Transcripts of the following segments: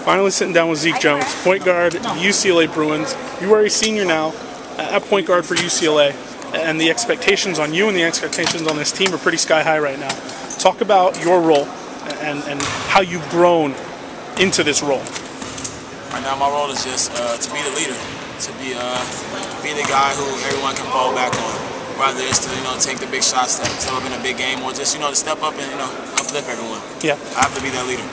Finally sitting down with Zeke Jones, point guard, UCLA Bruins. You are a senior now at point guard for UCLA, and the expectations on you and the expectations on this team are pretty sky high right now. Talk about your role and how you've grown into this role. Right now my role is just to be the leader, to be the guy who everyone can fall back on. Whether it's to take the big shots, step up in a big game, or just to step up and uplift everyone. Yeah, I have to be that leader.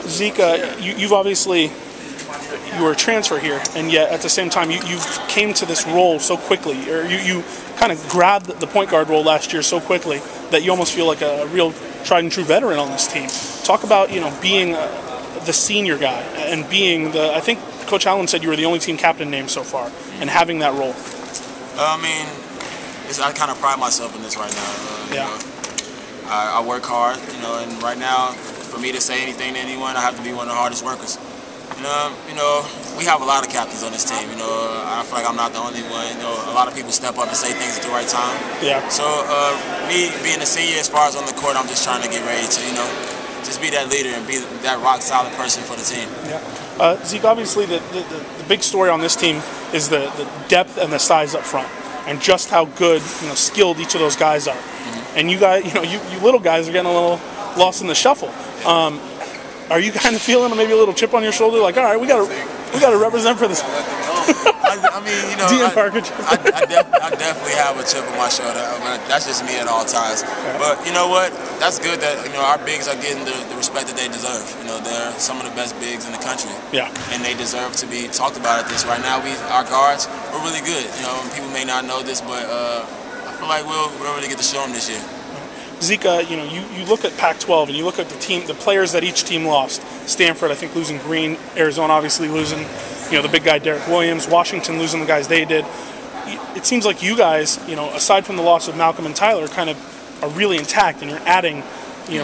Zeke, you've obviously you were a transfer here, and yet at the same time you came to this role so quickly, or you kind of grabbed the point guard role last year so quickly that you almost feel like a real tried and true veteran on this team. Talk about being the senior guy and being the. I think Coach Allen said you were the only team captain named so far, and having that role. I kind of pride myself in this right now. I work hard, and right now, for me to say anything to anyone, I have to be one of the hardest workers. We have a lot of captains on this team. I feel like I'm not the only one. A lot of people step up and say things at the right time. Yeah. So me being a senior, as far as on the court, I'm just trying to get ready to, just be that leader and be that rock solid person for the team. Yeah. Zeke, obviously the big story on this team is the depth and the size up front, and just how good, skilled each of those guys are. Mm-hmm. And you guys, you little guys are getting a little lost in the shuffle. Are you kind of feeling maybe a little chip on your shoulder, like, all right, we got to represent for this? I definitely have a chip on my shoulder. That's just me at all times. But you know what? That's good that our bigs are getting the respect that they deserve. They're some of the best bigs in the country. Yeah. And they deserve to be talked about at this. Right now, our guards, we're really good. People may not know this, but I feel like we'll really get to show them this year. Zeke, you look at Pac-12 and you look at the players that each team lost. Stanford, I think, losing Green. Arizona, obviously, losing the big guy Derek Williams. Washington losing the guys they did. It seems like you guys, aside from the loss of Malcolm and Tyler, kind of are really intact, and you're adding,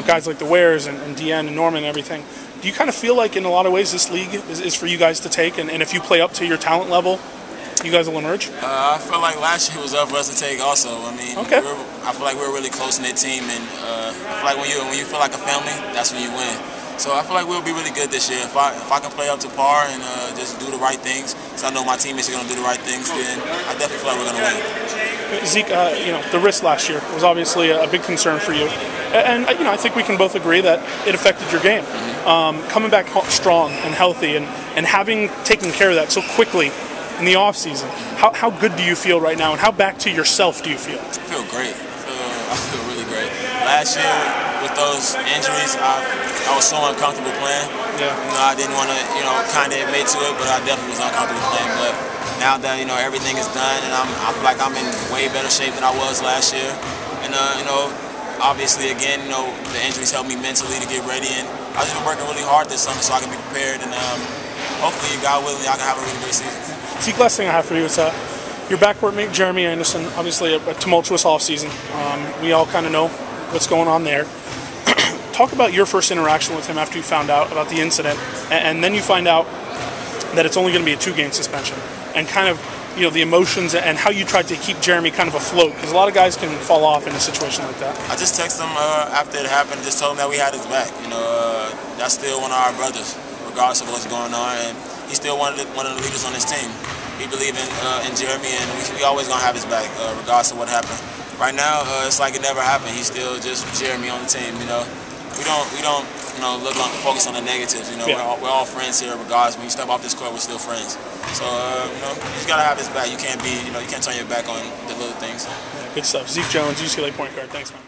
guys like the Wares and Deanne and Norman and everything. Do you kind of feel like in a lot of ways this league is for you guys to take, and if you play up to your talent level, you guys will emerge? I feel like last year was up for us to take also. Okay. I feel like we're a really close-knit team, and I feel like when you feel like a family, that's when you win. So I feel like we'll be really good this year. If I can play up to par and just do the right things, because I know my teammates are going to do the right things, then I definitely feel like we're going to win. Zeke, the wrist last year was obviously a big concern for you, and I think we can both agree that it affected your game. Mm-hmm. Coming back strong and healthy, and having taken care of that so quickly in the off season, how good do you feel right now, and how back to yourself do you feel? I feel great. I feel really great. Last year with those injuries, I was so uncomfortable playing. Yeah. I didn't want to, kind of admit to it, but I definitely was uncomfortable playing. But now that everything is done, and I feel like I'm in way better shape than I was last year. And obviously again, the injuries helped me mentally to get ready, and I've just been working really hard this summer so I can be prepared, and hopefully, God willing, I can have a really great season. Zeke, last thing I have for you is your backcourt mate, Jeremy Anderson, obviously a tumultuous offseason. We all kind of know what's going on there. Talk about your first interaction with him after you found out about the incident, and then you find out that it's only going to be a 2-game suspension, and kind of the emotions and how you tried to keep Jeremy kind of afloat, because a lot of guys can fall off in a situation like that. I just texted him after it happened, just told him that we had his back. That's still one of our brothers, regardless of what's going on, and he's still one of the leaders on this team. We believe in Jeremy, and we always gonna have his back, regardless of what happened. Right now, it's like it never happened. He's still just Jeremy on the team. We don't focus on the negatives. We're all friends here, regardless. When you step off this court, we're still friends. So you just gotta have his back. You can't turn your back on the little things. Yeah, good stuff. Zeke Jones, UCLA point guard. Thanks, man.